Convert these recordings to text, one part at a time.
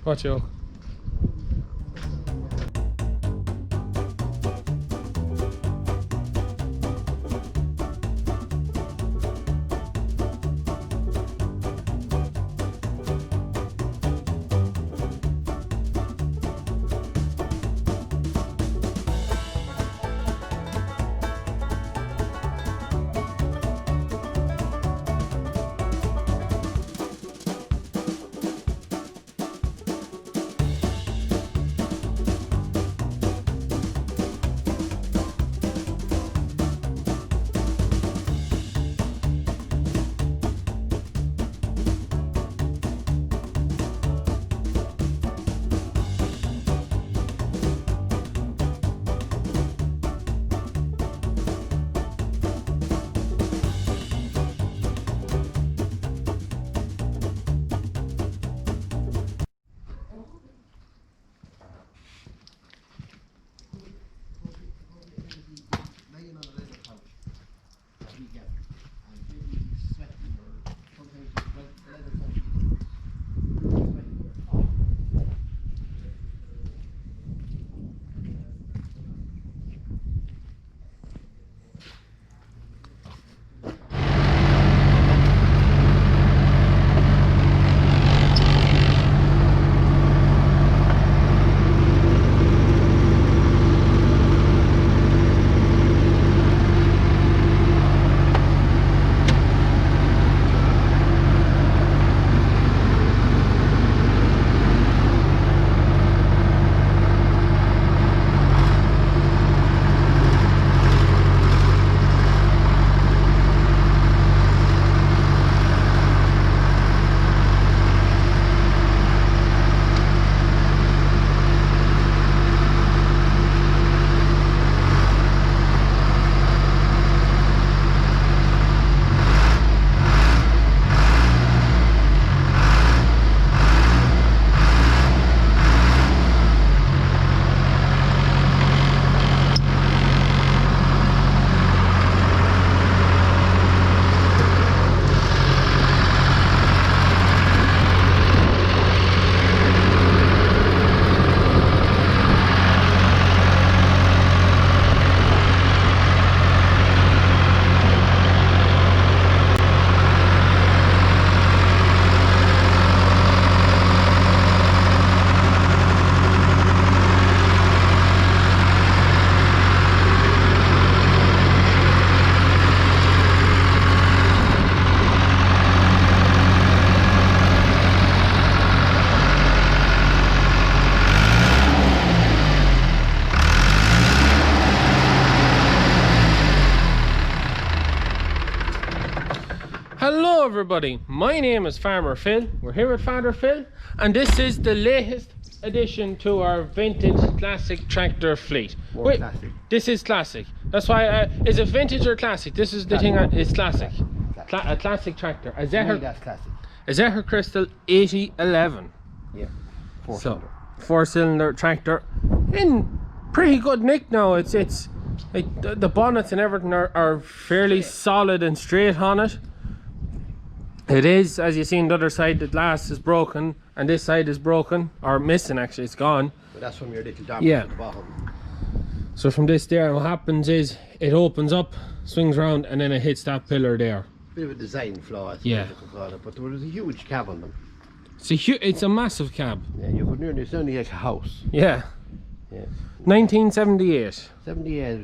Watch out. Hello everybody, my name is Farmer Phil. We're here with Father Phil, and this is the latest addition to our vintage classic tractor fleet. Wait, classic. This is classic. That's why, is it vintage or classic? This is the thing, it's classic. A classic tractor. A zetor, That's classic. a zetor Crystal 8011. Yeah. Four-cylinder tractor in pretty good nick now. It's like the bonnets and everything are fairly solid and straight on it. It is, as you see on the other side, the glass is broken and this side is broken, or missing actually, it's gone. But that's from your little damper at the bottom. So from this there, what happens is it opens up, swings around, and then it hits that pillar there. Bit of a design flaw, I suppose Yeah. you could call it, but there was a huge cab on them. It's a massive cab. Yeah, you could nearly, it's only like a house. Yeah. Yeah. 1978. 78,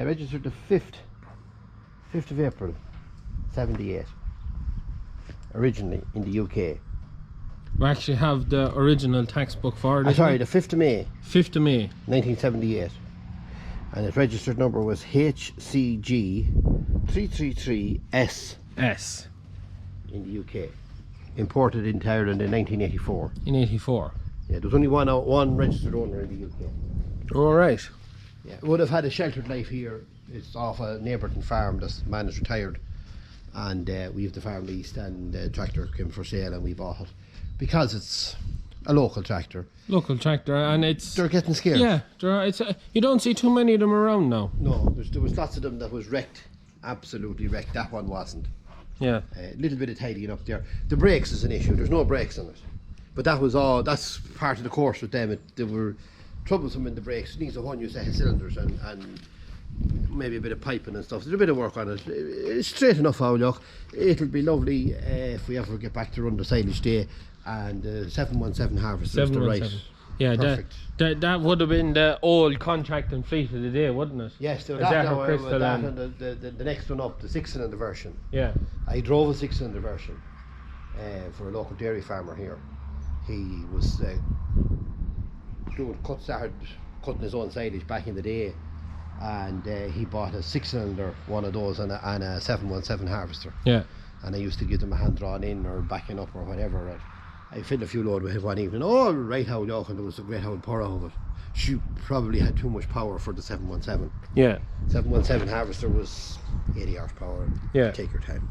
registered the 5th of April, 78. Originally in the UK. We actually have the original tax book for it. Sorry, the 5th of May, 5th of May. 1978. And its registered number was HCG 333S S. in the UK. Imported into Ireland in 1984. In 84. Yeah, there was only one registered owner in the UK. Alright. Yeah, it would have had a sheltered life here. It's off a Neighbourton farm. This man is retired, and we have the farm leased, and the tractor came for sale, and we bought it because it's a local tractor. Local tractor, and it's... They're getting scarce. Yeah, you don't see too many of them around now. No, there was lots of them that was wrecked, absolutely wrecked. That one wasn't. Yeah. A little bit of tidying up there. The brakes is an issue. There's no brakes on it, But that was all. That's part of the course with them. They were troublesome in the brakes. Neither one used to have cylinders and maybe a bit of piping and stuff. There's a bit of work on it. It's straight enough how look. It'll be lovely if we ever get back to run the silage day, and 717 harvester is the right. Yeah, perfect. that would have been the old contracting fleet of the day, wouldn't it? Yes, there was A that, Zetor now, Crystal that and- and the next one up, the 6-cylinder version. Yeah. I drove a 6-cylinder version for a local dairy farmer here. He was started cutting his own silage back in the day, and he bought a 6-cylinder one of those and a 717 harvester. Yeah. And I used to give them a hand drawn in or backing up or whatever. And I filled a few load with it one evening. Oh, right how look, and there was a great old pour out of it. She probably had too much power for the 717. Yeah. 717 harvester was 80 horsepower. Yeah. Take your time.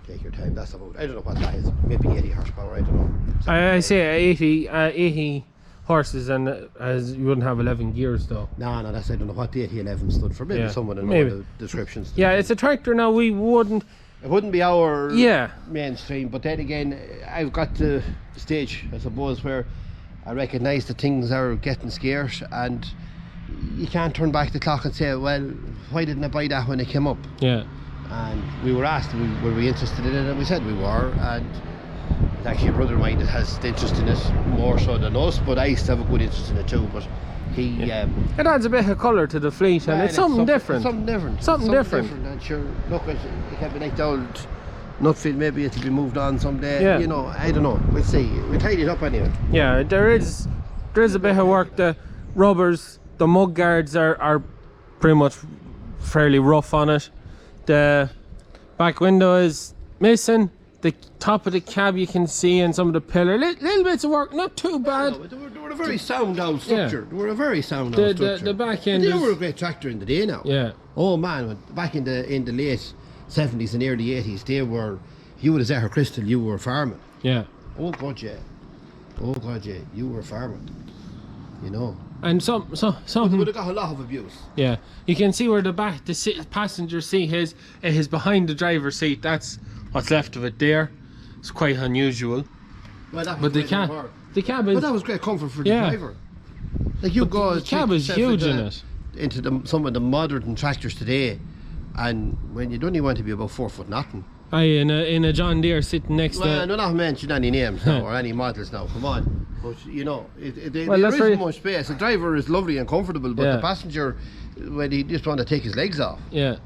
Take your time. That's about, I don't know what that is. Maybe 80 horsepower, I don't know. I say 80 horses, and you wouldn't have 11 gears though. No, that's, I don't know what the 8011 stood for. Maybe Yeah, someone in maybe. the descriptions. Yeah, it's a tractor now. We wouldn't. It wouldn't be our Yeah. mainstream, but then again, I've got to the stage, I suppose, where I recognise that things are getting scarce, and you can't turn back the clock and say, well, why didn't I buy that when it came up? Yeah. And we were asked, were we interested in it, and we said we were, and it's actually a brother of mine that has the interest in it more so than us, but I used to have a good interest in it too. But he It adds a bit of colour to the fleet, and it's something different. Something different. Something different. And sure, look, it can be like the old Nutfield, maybe it'll be moved on someday. Yeah. You know, I don't know. We'll see. We tidy it up anyway. Yeah, there is a bit of work. The rubbers, the mud guards are pretty much fairly rough on it. The back window is missing. The top of the cab you can see, and some of the pillar. Little bits of work, not too bad. No, they were a very sound out structure. They were a very sound The- out structure. the back end They is- were a great tractor in the day now. Yeah. Oh man, back in the late 70s and early 80s, they were. You were a Zetor Crystal, you were farming. Yeah. Oh god, yeah. Oh god, yeah. You were farming. You know. And They some would have got a lot of abuse. yeah. You can see where the passenger seat is. It is behind the driver's seat. That's what's left of it there. It's quite unusual. Well, that was But the great cab, comfort. the cab But is. that was great comfort for the Yeah. driver. Like you go. The cab is yourself huge into- in it. Into some of the modern tractors today, and when you only want to be about 4 foot nothing. Aye, in a John Deere sitting next Well, to. I'm not mentioning any names now or any models now. Come on, but you know, Well, there that's isn't right. much space. The driver is lovely and comfortable, but Yeah. the passenger, when he just want to take his legs off. Yeah.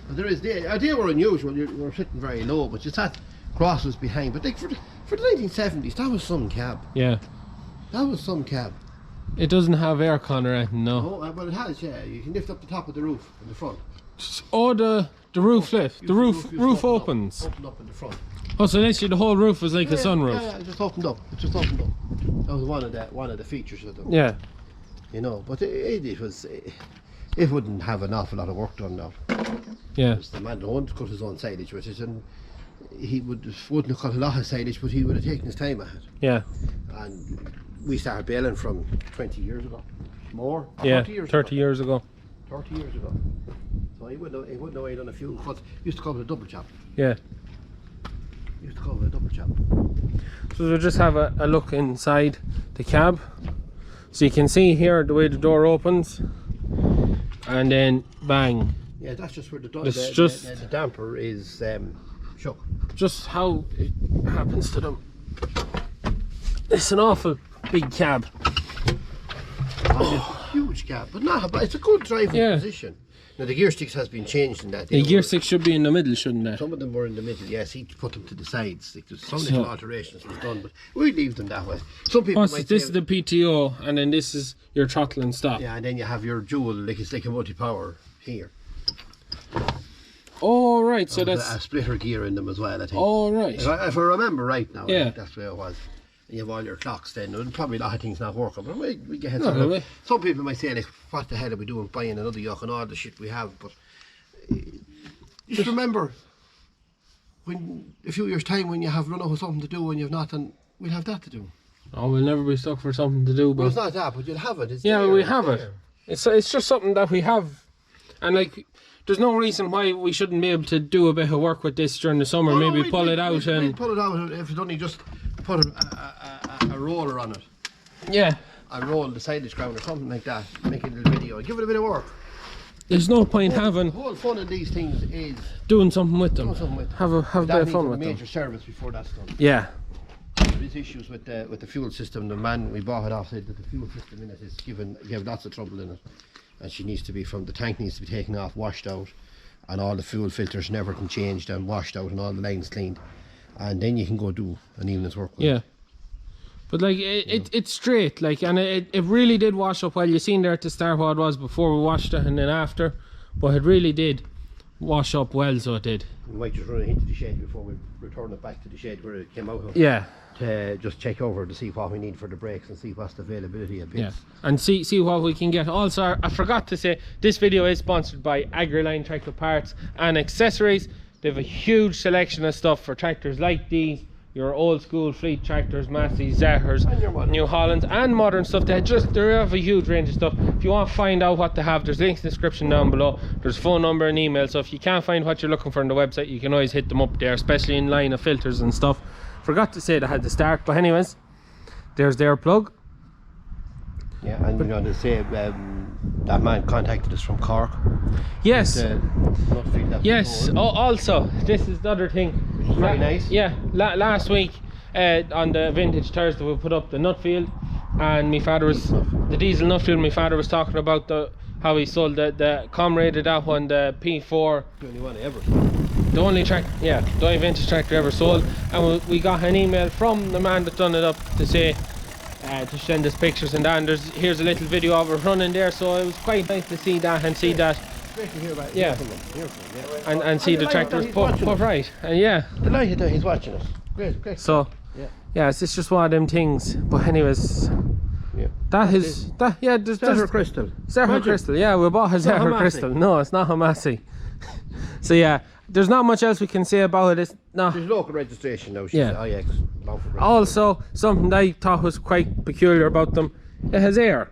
But they were unusual. You were sitting very low, but you sat crosses behind. But like for the 1970s, that was some cab. Yeah. That was some cab. It doesn't have aircon or anything, no. Oh, well, it has. Yeah, you can lift up the top of the roof in the front. Oh, the roof lift. The roof opened opens. Opened up in the front. Oh, so literally the whole roof was like a sunroof. Yeah, it just opened up. It just opened up. That was one of the features of them. Yeah. You know, but it wouldn't have an awful lot of work done now. Yeah. Because the man that owned cut his own silage with it, and he wouldn't have cut a lot of silage, but he would have taken his time at it. Yeah. And we started baling from 20 years ago. More? Yeah. 30 years 30 ago. years ago. 30 years ago. So he wouldn't have done a few cuts. Used to call it a double chop. Yeah. Used to call it a double chop. So we'll just have a look inside the cab. So you can see here the way the door opens, and then bang. Yeah, that's just where the damper is shook. Just how it happens to them. It's an awful big cab. Huge cab, but it's a good driving Yeah. position. Now the gear sticks has been changed in that. The gear stick should be in the middle, shouldn't it? Some of them were in the middle, yes, he put them to the sides. Like, there's some So- little alterations was done, but we leave them that way. Some people Oh, so might this say, is the PTO, and then this is your throttle and stop. yeah, and then you have your dual, like it's like a multi-power here. Oh, right, so There's that's. a splitter gear in them as well, I think. Oh, right. If I remember right now, I Yeah. think that's where it was. And you have all your clocks then. And probably a lot of things not working, but we get heads Not up. really. Some people might say, like, what the hell are we doing buying another yoke and all the shit we have? But just remember, when a few years' time, when you have run out of something to do and you've nothing, we'll have that to do. Oh, we'll never be stuck for something to do, Well, but. it's not that, but you'll have it. It's Yeah, there, we it's have it. there. It's just something that we have, and like, there's no reason why we shouldn't be able to do a bit of work with this during the summer. Oh, no, Maybe we'd- pull we'd- it out we'd and pull it out if it's only just put a roller on it. Yeah. And roll the silage ground or something like that. Make a little video. Give it a bit of work. There's no point The having whole fun in these things is doing something with them. doing something with them. Have a bit of fun with them. Major service before that's done. Yeah. There's issues with the fuel system. The man we bought it off said that the fuel system in it is gave lots of trouble in it, and she needs to be the tank needs to be taken off, washed out, and all the fuel filters and everything changed and washed out and all the lines cleaned, and then you can go do an evening's work with Yeah. it. But like it's straight, like, and it really did wash up well. You seen there at the start what it was before we washed it and then after, but it really did wash up well, so it did. We might just run it into the shed before we return it back to the shed where it came out of. Yeah. To just check over to see what we need for the brakes and see what's the availability of bits. Yeah, and see what we can get. Also, I forgot to say, this video is sponsored by Agriline Tractor Parts and Accessories. They have a huge selection of stuff for tractors like these, your old school fleet tractors, Massey, Zetors, New Hollands, and modern stuff. They have a huge range of stuff. If you want to find out what they have, there's links in the description down below. There's phone number and email, so if you can't find what you're looking for on the website, you can always hit them up there, especially in line of filters and stuff. Forgot to say they had the start, but anyways, there's their plug. Yeah, and you know, they say that man contacted us from Cork. Yes. Yes. Also, this is the other thing. Very nice. Yeah, last week on the Vintage Thursday we put up the Nutfield, and my father was the diesel Nutfield. My father was talking about how he sold the Comrade of that one, the P4. The only one ever. The only vintage tractor ever sold, and we got an email from the man that done it up to say to send us pictures and that, and here's a little video of it running there, so it was quite nice to see that and see that. Great to hear about it. Yeah. And see the tractors put right, and yeah. Delighted that he's watching us. Great. So yeah, it's just one of them things. But anyways, yeah. There's Zetor Crystal. Zetor Crystal, yeah, we bought a Zetor Crystal. No, it's not a Massey. So yeah, there's not much else we can say about it. It's not. There's local registration now. She's IX. Also, something that I thought was quite peculiar about them, it has air.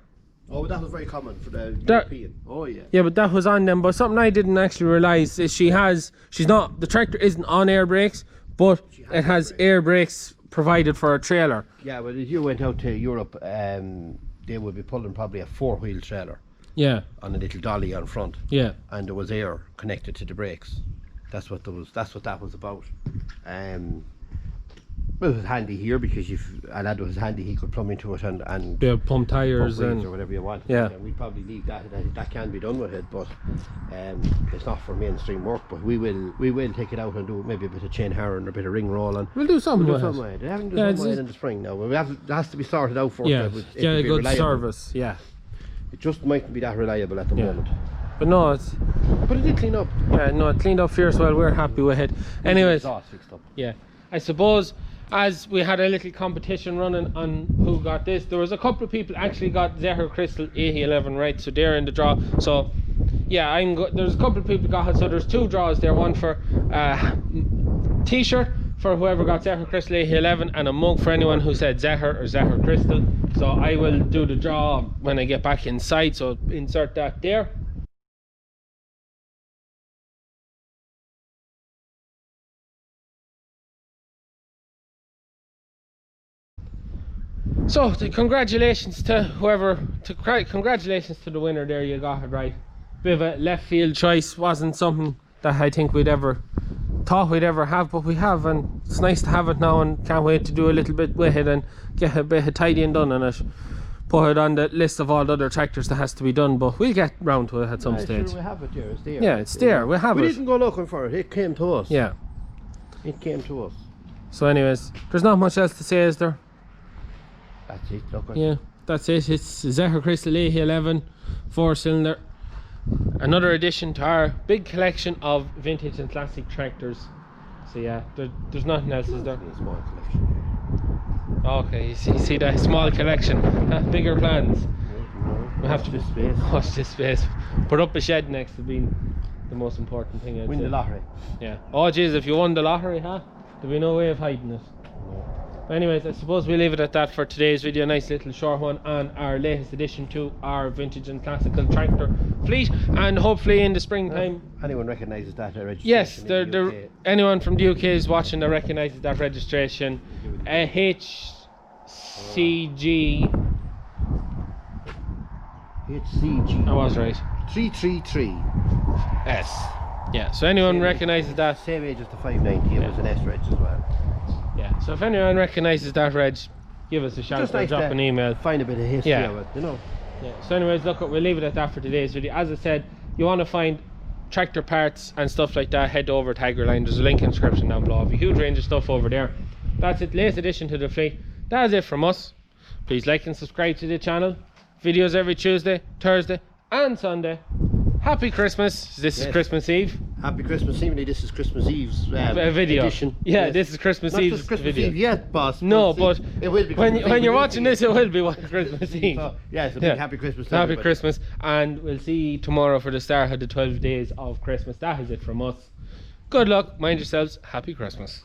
Oh, that was very common for the European. Oh yeah. Yeah, but that was on them. But something I didn't actually realise is the tractor isn't on air brakes, but it has air brakes provided for a trailer. Yeah, but if you went out to Europe, they would be pulling probably a 4-wheel trailer. Yeah. On a little dolly on front. Yeah. And there was air connected to the brakes. That's what that was about. Well, it was handy here because if a lad was handy, he could plumb into it and pump tires and or whatever you want. Yeah. We'd probably leave that can be done with it, but it's not for mainstream work. But we will take it out and do maybe a bit of chain harrowing or a bit of ring rolling. We'll do something with it. They haven't done something in the spring now. It has to be sorted out first. Yeah, a good reliable. service. Yeah. It just mightn't be that reliable at the moment. But no, but it did clean up. Yeah, no, it cleaned up fierce well. We're happy with it. Anyways, fixed up. Yeah, I suppose as we had a little competition running on who got this, there was a couple of people actually got Zetor Crystal 8011 right, so they're in the draw. So yeah, there's a couple of people got it. So there's 2 draws there, one for t-shirt for whoever got Zetor Crystal 8011 and a mug for anyone who said Zetor or Zetor Crystal. So I will do the draw when I get back inside, so insert that there. So congratulations to congratulations to the winner there, you got it right. Bit of a left field choice, wasn't something that I think we'd ever thought we'd ever have, but we have, and it's nice to have it now, and can't wait to do a little bit with it and get a bit of tidying done on it. Put it on the list of all the other tractors that has to be done, but we'll get round to it at some stage. Sure, we have it there, it's there. Yeah, it's there, we have it. We didn't go looking for it, it came to us. Yeah. It came to us. So anyways, there's not much else to say, is there? That's it, look. Yeah, that's it. It's Zetor Crystal 8011 4-cylinder. Another addition to our big collection of vintage and classic tractors. So yeah, there's nothing else, is there? A small collection. Okay, you see that small collection. Bigger plans. We have to watch this space. Put up a shed next to being the most important thing. Win the lottery. Yeah. Oh jeez, if you won the lottery, there'd be no way of hiding it. No. Anyways, I suppose we'll leave it at that for today's video. Nice little short one on our latest addition to our vintage and classical tractor fleet, and hopefully in the springtime. Anyone recognises that registration? Yes, in the UK? anyone from the UK is watching that recognises that registration. HCG. HCG. I was right. 333. S. Yeah, so anyone recognises that. Same age as the 590, it was an S reg as well. Yeah, so if anyone recognises that reg, give us a shout Just or nice drop to an email. find a bit of history Yeah. of it, you know. Yeah. So anyways, look, we'll leave it at that for today's video. As I said, you want to find tractor parts and stuff like that, head over to Tigerline. There's a link in the description down below. A huge range of stuff over there. That's it, latest addition to the fleet. That's it from us. Please like and subscribe to the channel. Videos every Tuesday, Thursday and Sunday. Happy Christmas. This is Christmas Eve. Happy Christmas Eve. This is Christmas Eve's video. edition. Yeah, Yes. this is Christmas Not Eve's just Christmas video. Eve yet, boss. No, but it will be when you're watching this, it will be Christmas Eve. So, yes, a big happy Christmas to Happy everybody. Christmas, and we'll see you tomorrow for the start of the 12 days of Christmas. That is it from us. Good luck, mind yourselves, happy Christmas.